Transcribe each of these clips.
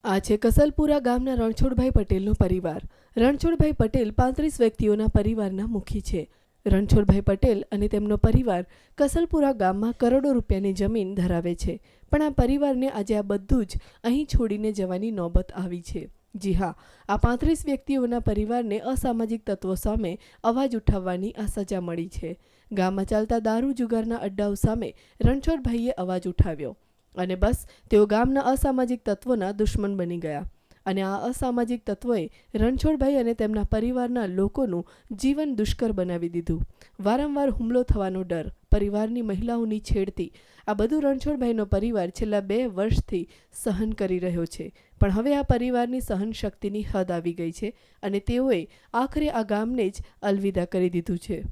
આ છે કસલપુરા ગામના રણછોડભાઈ પટેલનો પરિવાર. રણછોડભાઈ પટેલ 35 વ્યક્તિઓના પરિવારના મુખી છે. રણછોડભાઈ પટેલ અને તેમનો પરિવાર કસલપુરા ગામમાં કરોડો રૂપિયાની જમીન ધરાવે છે, પણ આ પરિવારને આજે આ બધું જ અહીં છોડીને જવાની નોબત આવી છે. જી હા, આ 35 વ્યક્તિઓના પરિવારને અસામાજિક તત્વો સામે અવાજ ઉઠાવવાની આ સજા મળી છે. ગામમાં ચાલતા દારૂ જુગારના અડ્ડાઓ સામે રણછોડભાઈએ અવાજ ઉઠાવ્યો અને બસ તેઓ ગામના અસામાજિક તત્વોના દુશ્મન બની ગયા. અને આ અસામાજિક તત્વોએ રણછોડભાઈ અને તેમના પરિવારના લોકોનું જીવન દુષ્કર બનાવી દીધું. વારંવાર હુમલો થવાનો ડર, પરિવારની મહિલાઓની છેડતી, આ બધું રણછોડભાઈનો પરિવાર છેલ્લા 2 વર્ષથી સહન કરી રહ્યો છે. પણ હવે આ પરિવારની સહન શક્તિની હદ આવી ગઈ છે અને તેઓએ આખરે આ ગામને જ અલવિદા કરી દીધું છે.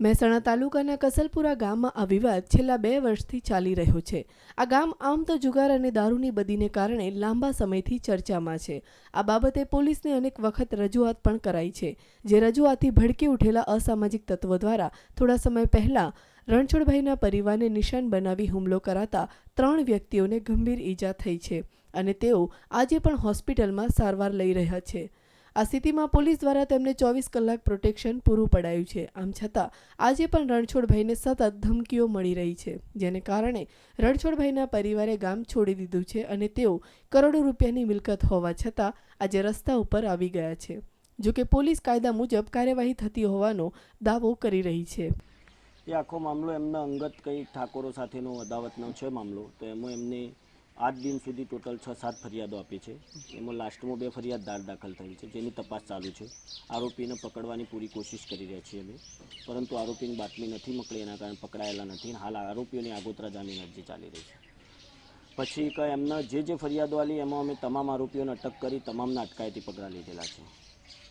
મહેસાણા તાલુકાના કસલપુરા ગામમાં આ વિવાદ છેલ્લા 2 વર્ષથી ચાલી રહ્યો છે. આ ગામ આમ તો જુગાર અને દારૂની બદીને કારણે લાંબા સમયથી ચર્ચામાં છે. આ બાબતે પોલીસને અનેક વખત રજૂઆત પણ કરાઈ છે, જે રજૂઆતથી ભડકી ઉઠેલા અસામાજિક તત્વો દ્વારા થોડા સમય પહેલા રણછોડભાઈના પરિવારને નિશાન બનાવી હુમલો કરાતા 3 વ્યક્તિઓને ગંભીર ઈજા થઈ છે અને તેઓ આજે પણ હોસ્પિટલમાં સારવાર લઈ રહ્યા છે. આ સ્થિતિમાં પોલીસ દ્વારા તેમને 24 કલાક પ્રોટેક્શન પૂરું પડાયું છે. આમ છતાં આજે પણ રણછોડભાઈને સતત ધમકીઓ મળી રહી છે, જેને કારણે રણછોડભાઈના પરિવારે ગામ છોડી દીધું છે અને તેઓ કરોડો રૂપિયાની મિલકત હોવા છતાં આજે રસ્તા ઉપર આવી ગયા છે. જોકે પોલીસ કાયદા મુજબ કાર્યવાહી થતી હોવાનો દાવો કરી રહી છે. એ આખો મામલો એમના અંગત કંઈ ઠાકોરો સાથેનો અદાવતનો છે મામલો. તો એમાં એમને આજ દિન સુધી ટોટલ 6-7 ફરિયાદો આપી છે. એમાં લાસ્ટમાં 2 ફરિયાદ દાખલ થઈ છે, જેની તપાસ ચાલુ છે. આરોપીને પકડવાની પૂરી કોશિશ કરી રહ્યા છીએ અમે, પરંતુ આરોપીની બાતમી નથી મળી, એના કારણે પકડાયેલા નથી. હાલ આરોપીઓની આગોતરા જામીન અરજી ચાલી રહી છે. પછી કે એમના જે ફરિયાદો આલી એમાં અમે તમામ આરોપીઓને અટક કરી તમામના અટકાયતી પગલાં લીધેલા છે.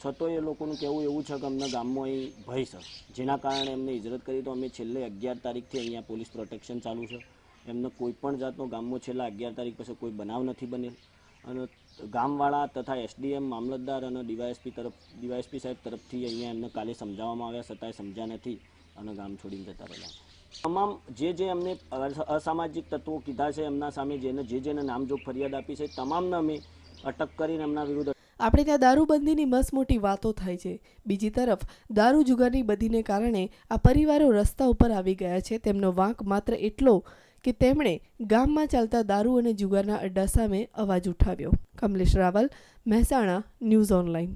છતાં એ લોકોનું કહેવું એવું છે કે અમને ગામમાં અહીં ભય છે, જેના કારણે એમને હિજરત કરી. તો અમે છેલ્લે 11 તારીખથી અહીંયા પોલીસ પ્રોટેક્શન ચાલુ છે. એમને કોઈ પણ જાતનો ગામમાં છેલ્લા 11 તારીખ પછી કોઈ બનાવ નથી બનેલ અને ગામવાળા તથા એસડીએમ, મામલતદાર અને ડીવાયએસપી સાહેબ તરફથી અહીંયા એમને કાલે સમજાવવામાં આવ્યા, છતાંય સમજ્યા નથી અને ગામ છોડીને જતા રહેલા. તમામ જે એમને અસામાજિક તત્વો કીધા છે એમના સામે જેને નામજોગ ફરિયાદ આપી છે તમામને અમે અટક કરીને એમના વિરુદ્ધ. આપણે ત્યાં દારૂબંધીની મસમોટી વાતો થાય છે, બીજી તરફ દારૂ જુગારની બદીને કારણે આ પરિવારો રસ્તા ઉપર આવી ગયા છે. તેમનો વાંક માત્ર એટલો કે તેમણે ગામમાં ચાલતા દારૂ અને જુગારના અડ્ડા સામે અવાજ ઉઠાવ્યો. Kamlesh Raval, Mehsana, news online.